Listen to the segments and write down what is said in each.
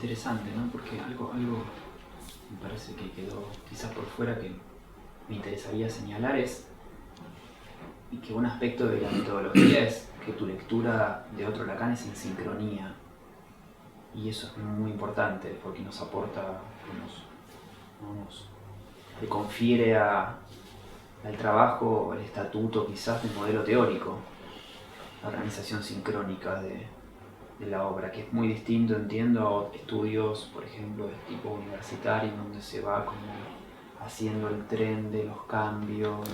interesante, ¿no? Porque algo me parece que quedó quizás por fuera que me interesaría señalar es y que un aspecto de la metodología es que tu lectura de otro Lacan es en sincronía. Y eso es muy importante porque nos aporta, le confiere al trabajo el estatuto quizás del modelo teórico, la organización sincrónica de la obra, que es muy distinto, entiendo, a estudios, por ejemplo, de tipo universitario, donde se va como haciendo el tren de los cambios,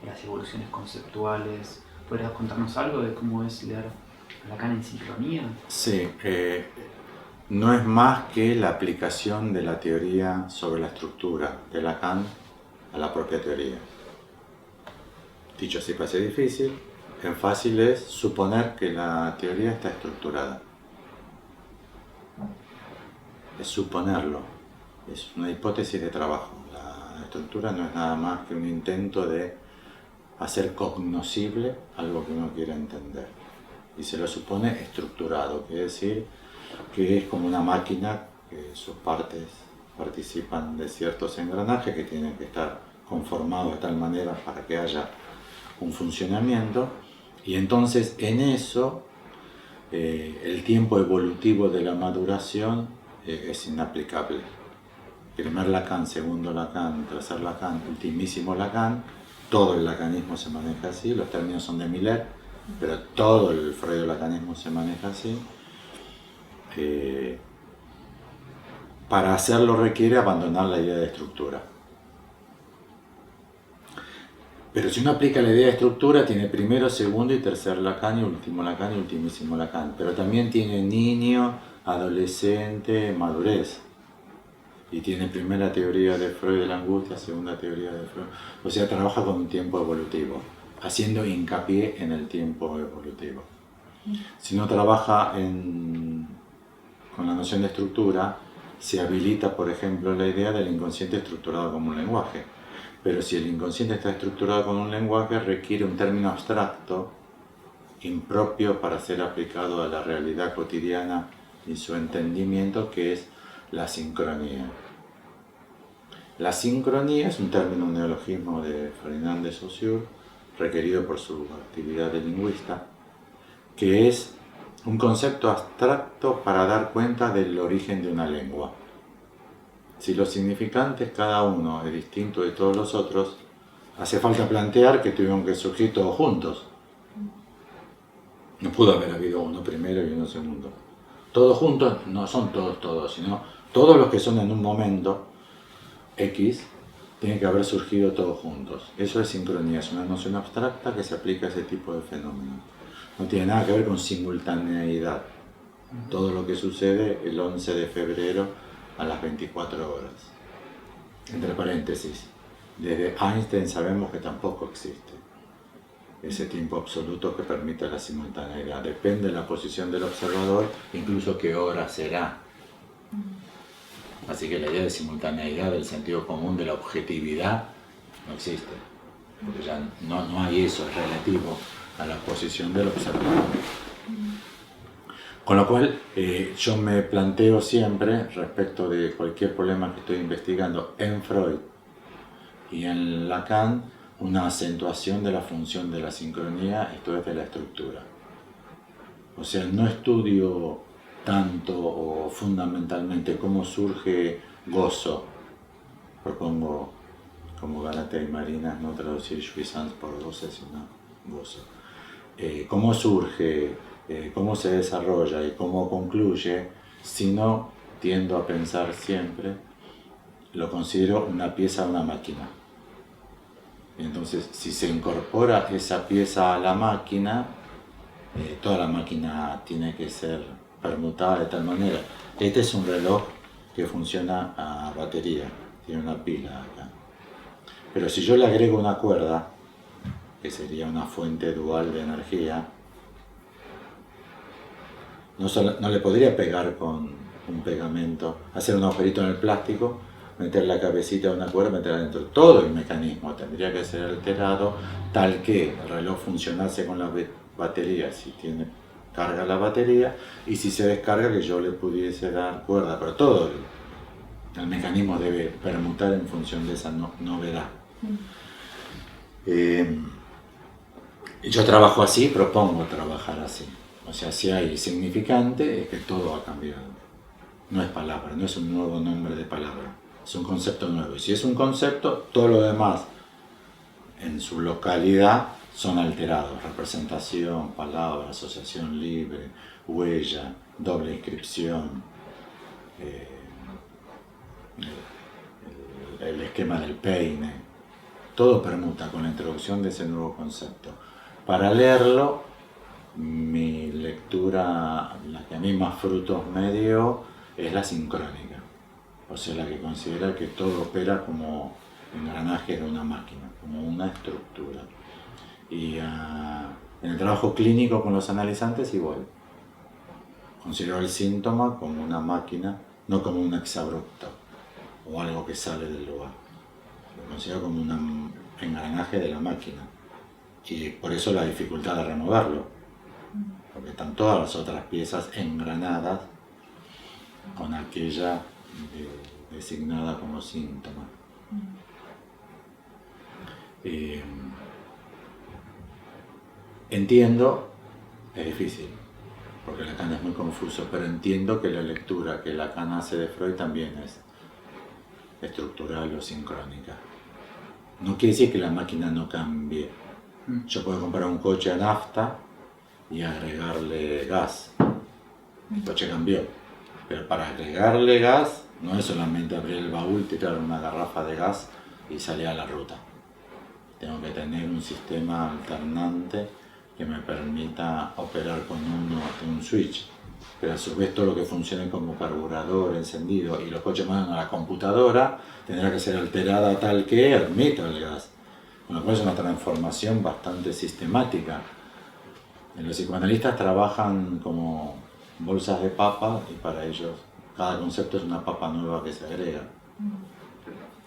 de las evoluciones conceptuales. ¿Podrías contarnos algo de cómo es leer a Lacan en sincronía? Sí, no es más que la aplicación de la teoría sobre la estructura de Lacan a la propia teoría. Dicho así parece difícil, en fácil es suponer que la teoría está estructurada. Es suponerlo, es una hipótesis de trabajo. La estructura no es nada más que un intento de hacer cognoscible algo que uno quiere entender. Y se lo supone estructurado, quiere decir que es como una máquina que sus partes participan de ciertos engranajes que tienen que estar conformados de tal manera para que haya un funcionamiento, y entonces en eso el tiempo evolutivo de la maduración es inaplicable. Primer Lacan, segundo Lacan, tercer Lacan, ultimísimo Lacan, todo el lacanismo se maneja así, los términos son de Miller, pero todo el freudo-lacanismo se maneja así. Para hacerlo requiere abandonar la idea de estructura. Pero si uno aplica la idea de estructura, tiene primero, segundo y tercer Lacan, y último Lacan y ultimísimo Lacan. Pero también tiene niño, adolescente, madurez. Y tiene primera teoría de Freud de la angustia, segunda teoría de Freud. O sea, trabaja con un tiempo evolutivo, haciendo hincapié en el tiempo evolutivo. Si uno trabaja con la noción de estructura, se habilita, por ejemplo, la idea del inconsciente estructurado como un lenguaje. Pero si el inconsciente está estructurado con un lenguaje, requiere un término abstracto, impropio para ser aplicado a la realidad cotidiana y su entendimiento, que es la sincronía. La sincronía es un término, un neologismo de Ferdinand de Saussure, requerido por su actividad de lingüista, que es un concepto abstracto para dar cuenta del origen de una lengua. Si los significantes, cada uno es distinto de todos los otros, hace falta plantear que tuvieron que surgir todos juntos. No pudo haber habido uno primero y uno segundo. Todos juntos no son todos, sino todos los que son en un momento X tienen que haber surgido todos juntos. Eso es sincronía, es una noción abstracta que se aplica a ese tipo de fenómenos. No tiene nada que ver con simultaneidad. Todo lo que sucede el 11 de febrero a las 24 horas. Entre paréntesis, desde Einstein sabemos que tampoco existe ese tiempo absoluto que permite la simultaneidad. Depende de la posición del observador, incluso qué hora será. Así que la idea de simultaneidad del sentido común de la objetividad no existe, porque ya no hay eso, es relativo a la posición del observador. Con lo cual, yo me planteo siempre, respecto de cualquier problema que estoy investigando en Freud y en Lacan, una acentuación de la función de la sincronía, esto es de la estructura. O sea, no estudio tanto o fundamentalmente cómo surge gozo. Propongo, como Galatea y Marinas, no traducir jouissance por goce, sino gozo. Cómo surge, cómo se desarrolla y cómo concluye, sino tiendo a pensar siempre, lo considero una pieza de una máquina. Entonces, si se incorpora esa pieza a la máquina, toda la máquina tiene que ser permutada de tal manera. Este es un reloj que funciona a batería, tiene una pila acá. Pero si yo le agrego una cuerda, que sería una fuente dual de energía, no le podría pegar con un pegamento, hacer un agujerito en el plástico, meter la cabecita de una cuerda, meterla dentro. Todo el mecanismo tendría que ser alterado tal que el reloj funcionase con la batería, si tiene carga la batería, y si se descarga que yo le pudiese dar cuerda, pero todo el mecanismo debe permutar en función de esa novedad. Yo trabajo así, propongo trabajar así. O sea, si hay significante, es que todo ha cambiado. No es palabra, no es un nuevo nombre de palabra, es un concepto nuevo. Y si es un concepto, todo lo demás en su localidad son alterados. Representación, palabra, asociación libre, huella, doble inscripción, el esquema del peine. Todo permuta con la introducción de ese nuevo concepto. Para leerlo, mi lectura, la que a mí más frutos me dio, es la sincrónica. O sea, la que considera que todo opera como engranaje de una máquina, como una estructura. Y en el trabajo clínico con los analizantes igual. Considero el síntoma como una máquina, no como un exabrupto o algo que sale del lugar. Lo considero como un engranaje de la máquina. Y por eso la dificultad de removerlo. Porque están todas las otras piezas engranadas con aquella designada como síntoma. Entiendo, es difícil, porque Lacan es muy confuso, pero entiendo que la lectura que Lacan hace de Freud también es estructural o sincrónica. No quiere decir que la máquina no cambie. Yo puedo comprar un coche a nafta y agregarle gas. El coche cambió. Pero para agregarle gas no es solamente abrir el baúl, tirar una garrafa de gas y salir a la ruta. Tengo que tener un sistema alternante que me permita operar con un switch. Pero a su vez todo lo que funcione como carburador, encendido y los coches mandan a la computadora tendrá que ser alterada tal que admita el gas. Con lo cual es una transformación bastante sistemática. Los psicoanalistas trabajan como bolsas de papa y para ellos cada concepto es una papa nueva que se agrega.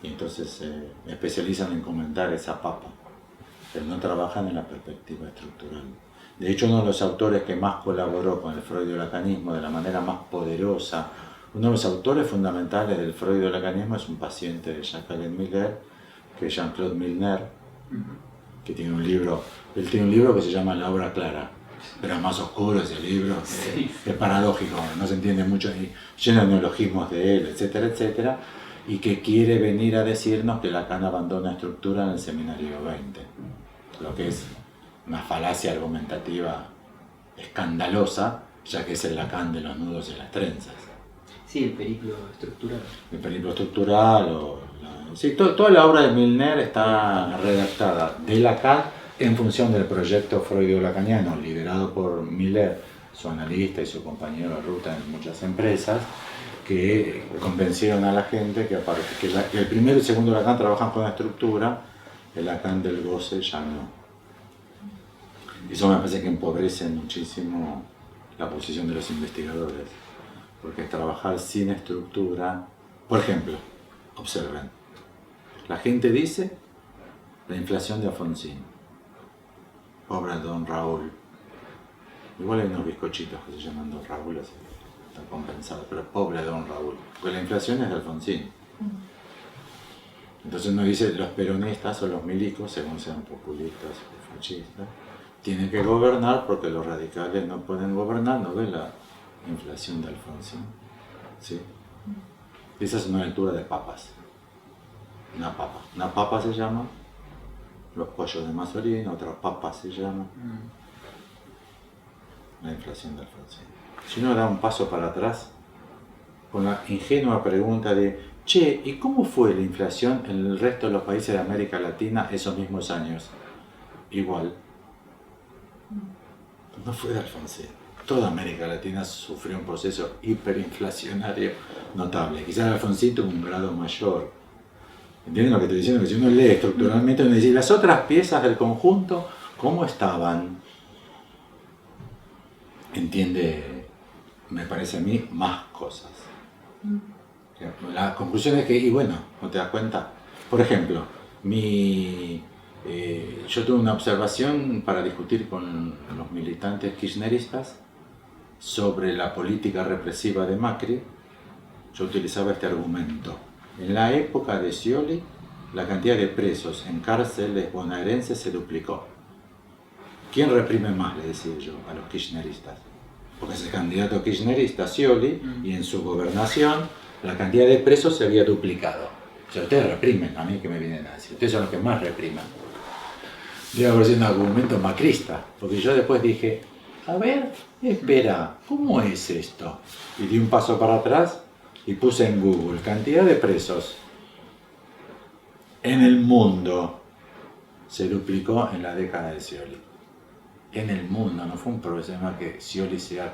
Y entonces se especializan en comentar esa papa, pero no trabajan en la perspectiva estructural. De hecho, uno de los autores que más colaboró con el freudiolacanismo de la manera más poderosa, uno de los autores fundamentales del freudiolacanismo es un paciente de Jacques-Alain Miller, que es Jean-Claude Milner, que tiene un libro, él tiene un libro que se llama La obra clara, pero es más oscuro ese libro, es paradójico, no se entiende mucho, lleno de neologismos de él, etcétera, etcétera, y que quiere venir a decirnos que Lacan abandona estructura en el seminario 20, lo que es una falacia argumentativa escandalosa, ya que es el Lacan de los nudos y las trenzas. Sí, el periplo estructural. El periplo estructural, sí, toda la obra de Milner está redactada de Lacan en función del proyecto freudio-lacaniano, liderado por Miller, su analista y su compañero de ruta en muchas empresas, que convencieron a la gente que el primero y segundo Lacan trabajan con la estructura, el Lacan del goce ya no. Y eso me parece que empobrece muchísimo la posición de los investigadores, porque trabajar sin estructura, por ejemplo, observen, la gente dice la inflación de Alfonsín, pobre Don Raúl, igual hay unos bizcochitos que se llaman Don Raúl, así que está compensado, pero pobre Don Raúl, porque la inflación es de Alfonsín. Entonces uno dice, los peronistas o los milicos, según sean populistas o fascistas, tienen que gobernar porque los radicales no pueden gobernar, ¿no ve la inflación de Alfonsín? ¿Sí? Esa es una lectura de papas. Una papa se llama los pollos de Mazorín, otra papa se llama la inflación de Alfonsín. Si uno da un paso para atrás, con la ingenua pregunta de, che, ¿y cómo fue la inflación en el resto de los países de América Latina esos mismos años? Igual. No fue de Alfonsín. Toda América Latina sufrió un proceso hiperinflacionario notable. Quizás Alfonsín tuvo un grado mayor. ¿Entienden lo que estoy diciendo? Que si uno lee estructuralmente, uno dice, las otras piezas del conjunto, ¿cómo estaban? Entiende, me parece a mí, más cosas. La conclusión es que, y bueno, ¿no te das cuenta? Por ejemplo, yo tuve una observación para discutir con los militantes kirchneristas sobre la política represiva de Macri, yo utilizaba este argumento. En la época de Scioli, la cantidad de presos en cárceles bonaerenses se duplicó. ¿Quién reprime más?, le decía yo a los kirchneristas. Porque es el candidato kirchnerista Scioli, y en su gobernación la cantidad de presos se había duplicado. O sea, ustedes reprimen, a mí que me vienen a decir, ustedes son los que más reprimen. Yo me pareció un argumento macrista, porque yo después dije, a ver, espera, ¿cómo es esto? Y di un paso para atrás y puse en Google cantidad de presos en el mundo se duplicó en la década de Scioli. En el mundo, no fue un problema que Scioli sea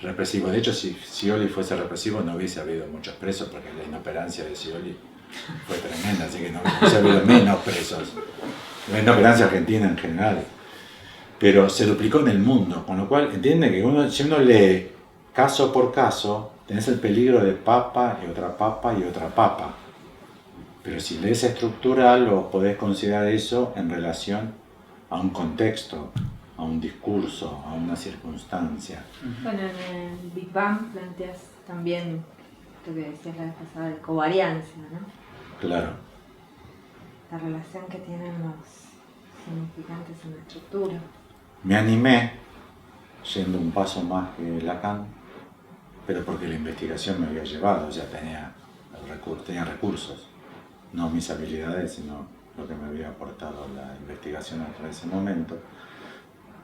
represivo. De hecho, si Scioli fuese represivo no hubiese habido muchos presos, porque la inoperancia de Scioli fue tremenda, así que no hubiese habido menos presos. La inoperancia argentina en general. Pero se duplicó en el mundo, con lo cual entiende que si uno lee caso por caso, tenés el peligro de papa y otra papa y otra papa. Pero si lees estructural, vos podés considerar eso en relación a un contexto, a un discurso, a una circunstancia. Bueno, en el Big Bang planteas también lo que decías la vez pasada de covariancia, ¿no? Claro. La relación que tienen los significantes en la estructura. Me animé, yendo un paso más que Lacan, pero porque la investigación me había llevado, ya tenía recursos, no mis habilidades, sino lo que me había aportado la investigación hasta ese momento.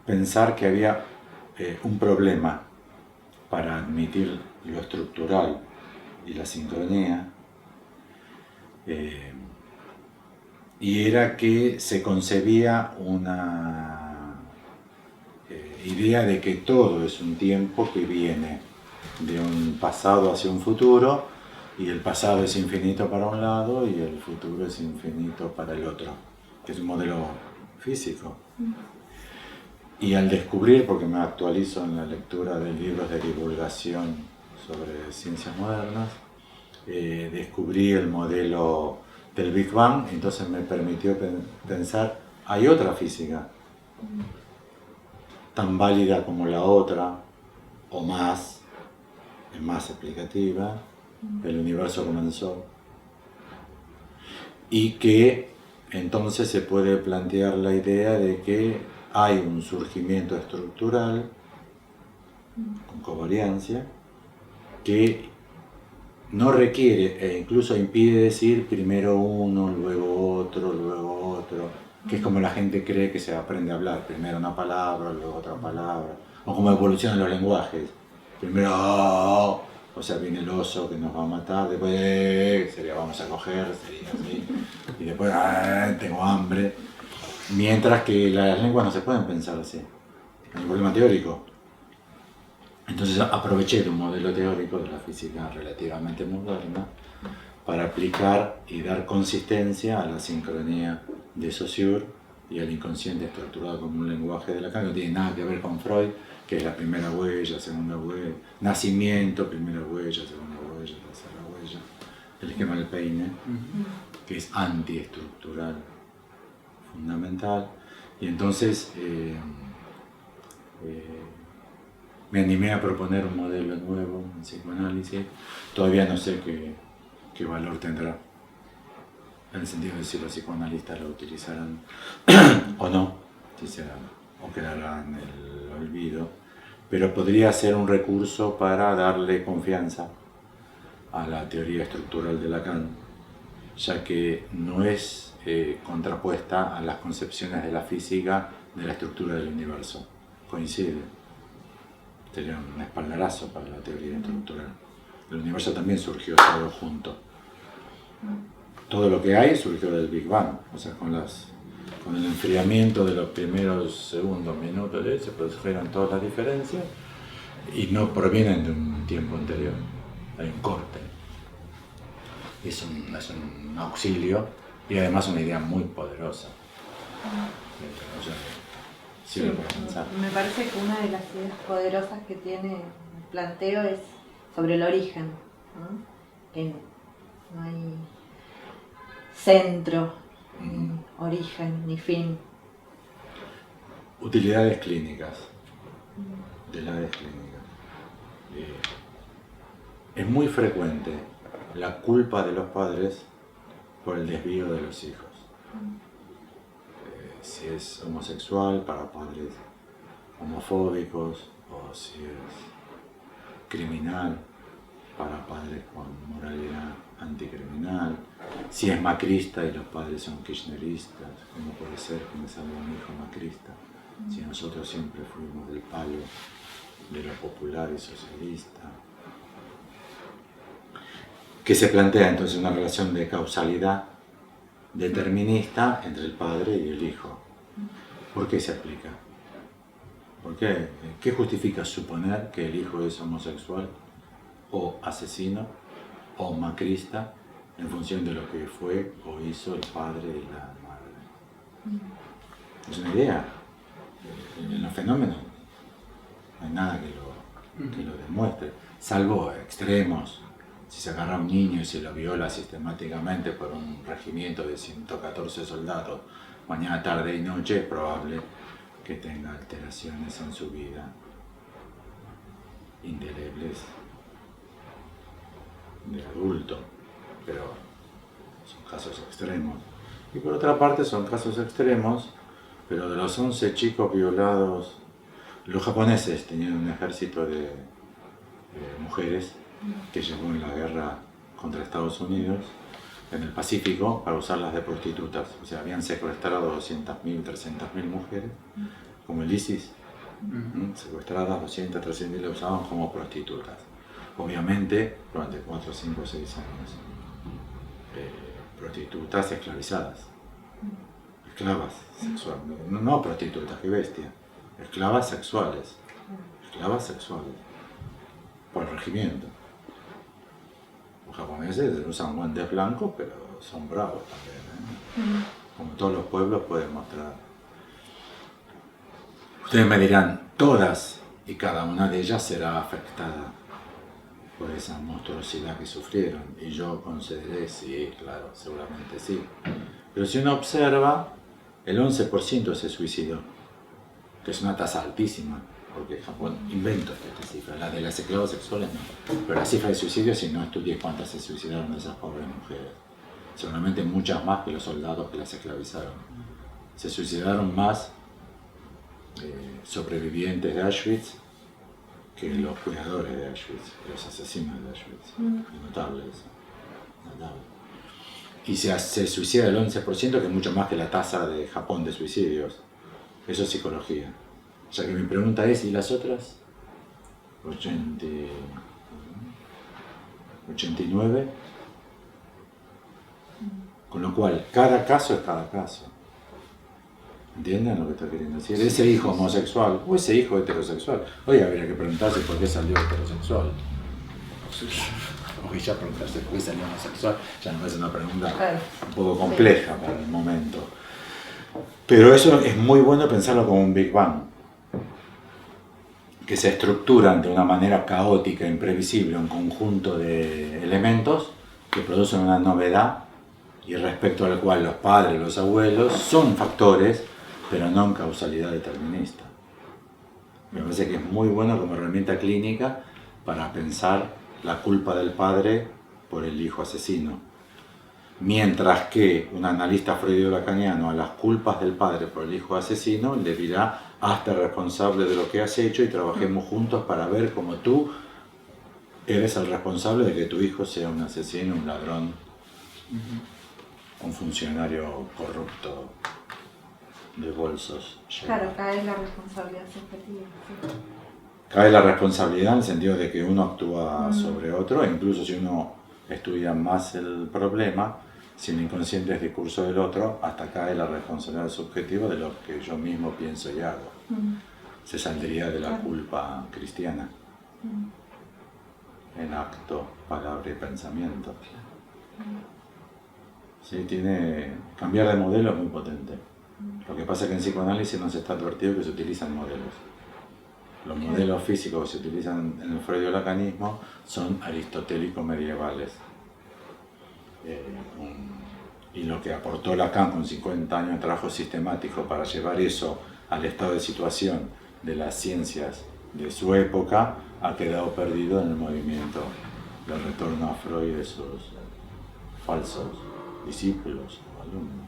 Pensar que había un problema para admitir lo estructural y la sincronía, y era que se concebía una idea de que todo es un tiempo que viene de un pasado hacia un futuro, y el pasado es infinito para un lado y el futuro es infinito para el otro, que es un modelo físico. Y al descubrir, porque me actualizo en la lectura de libros de divulgación sobre ciencias modernas, descubrí el modelo del Big Bang, entonces me permitió pensar, hay otra física tan válida como la otra, o más, es más explicativa. El universo comenzó, y que entonces se puede plantear la idea de que hay un surgimiento estructural con covariancia que no requiere e incluso impide decir primero uno, luego otro, que es como la gente cree que se aprende a hablar, primero una palabra, luego otra palabra, o como evolucionan los lenguajes, primero o sea, viene el oso que nos va a matar, después sería vamos a coger, sería así, y después tengo hambre. Mientras que las lenguas no se pueden pensar así, hay un problema teórico. Entonces aproveché de un modelo teórico de la física relativamente moderna para aplicar y dar consistencia a la sincronía de Saussure y al inconsciente estructurado como un lenguaje de Lacan. No tiene nada que ver con Freud, que es la primera huella, segunda huella, nacimiento, primera huella, segunda huella, tercera huella, el esquema del peine, que es antiestructural, fundamental. Y entonces me animé a proponer un modelo nuevo en psicoanálisis. Todavía no sé qué valor tendrá, en el sentido de si los psicoanalistas lo utilizarán o no, o quedará en el olvido, pero podría ser un recurso para darle confianza a la teoría estructural de Lacan, ya que no es contrapuesta a las concepciones de la física de la estructura del universo. Coincide. Sería un espaldarazo para la teoría estructural. El universo también surgió todo junto. Todo lo que hay surgió del Big Bang, o sea, con el enfriamiento de los primeros segundos, minutos, se produjeron todas las diferencias y no provienen de un tiempo anterior. Hay un corte. Es un auxilio y además una idea muy poderosa. O sea, sí, lo puedo pensar. Me parece que una de las ideas poderosas que tiene el planteo es sobre el origen, ¿no? Que no hay centro, ni origen, ni fin. Utilidades clínicas. Utilidades clínicas. es muy frecuente la culpa de los padres por el desvío de los hijos. Si es homosexual, para padres homofóbicos, o si es criminal, para padres con moralidad anticriminal, si es macrista y los padres son kirchneristas, ¿cómo puede ser que me salga un hijo macrista si nosotros siempre fuimos del palo de lo popular y socialista? Que se plantea entonces una relación de causalidad determinista entre el padre y el hijo. ¿Por qué se aplica? ¿Por qué? ¿Qué justifica suponer que el hijo es homosexual o asesino o macrista en función de lo que fue o hizo el padre y la madre? Es una idea. En los fenómenos no hay nada que lo demuestre, salvo extremos. Si se agarra a un niño y se lo viola sistemáticamente por un regimiento de 114 soldados, mañana, tarde y noche, es probable que tenga alteraciones en su vida indelebles de adulto, pero son casos extremos. Y por otra parte son casos extremos, pero de los 11 chicos violados, los japoneses tenían un ejército de mujeres que llevó en la guerra contra Estados Unidos en el Pacífico para usarlas de prostitutas. O sea, habían secuestrado 200.000, 300.000 mujeres, como el ISIS, secuestradas 200, 300.000 las usaban como prostitutas. Obviamente, durante 4, 5, 6 años, prostitutas esclavizadas, esclavas sexuales, no prostitutas, qué bestia, esclavas sexuales, por el regimiento. Los japoneses usan guantes blancos, pero son bravos también, como todos los pueblos pueden mostrar. Ustedes me dirán, todas y cada una de ellas será afectada por esa monstruosidad que sufrieron, y yo consideré, sí, claro, seguramente sí. Pero si uno observa, el 11% se suicidó, que es una tasa altísima, porque Japón inventó esta cifra, la de las esclavas sexuales no, pero la cifra de suicidios, si no estudié cuántas se suicidaron de esas pobres mujeres, seguramente muchas más que los soldados que las esclavizaron. Se suicidaron más sobrevivientes de Auschwitz que los cuidadores de Auschwitz, los asesinos de Auschwitz. Es notable eso, notable. Y se suicida el 11%, que es mucho más que la tasa de Japón de suicidios. Eso es psicología. O sea que mi pregunta es, ¿y las otras? 89. Con lo cual, cada caso es cada caso. ¿Entienden lo que estoy queriendo decir? Ese hijo homosexual o ese hijo heterosexual. Hoy habría que preguntarse por qué salió heterosexual. Hoy ya preguntarse por qué salió homosexual ya no es una pregunta un poco compleja para el momento. Pero eso es muy bueno pensarlo como un Big Bang, que se estructuran de una manera caótica, imprevisible, un conjunto de elementos que producen una novedad y respecto al cual los padres, los abuelos son factores, pero no en causalidad determinista. Me parece que es muy bueno como herramienta clínica para pensar la culpa del padre por el hijo asesino. Mientras que un analista freudo-lacaniano a las culpas del padre por el hijo asesino le dirá: hazte responsable de lo que has hecho y trabajemos juntos para ver cómo tú eres el responsable de que tu hijo sea un asesino, un ladrón, un funcionario corrupto de bolsos. Claro, cae la responsabilidad subjetiva. Sí. Cae la responsabilidad en el sentido de que uno actúa sobre otro, e incluso si uno estudia más el problema, si el inconsciente es discurso del otro, hasta cae la responsabilidad subjetiva de lo que yo mismo pienso y hago. Se saldría de la culpa cristiana en acto, palabra y pensamiento. Sí, cambiar de modelo es muy potente. Lo que pasa es que en psicoanálisis no se está advertido que se utilizan modelos. Los modelos físicos que se utilizan en el freudo-lacanismo son aristotélicos medievales. Y lo que aportó Lacan con 50 años de trabajo sistemático para llevar eso al estado de situación de las ciencias de su época ha quedado perdido en el movimiento del retorno a Freud de sus falsos discípulos o alumnos.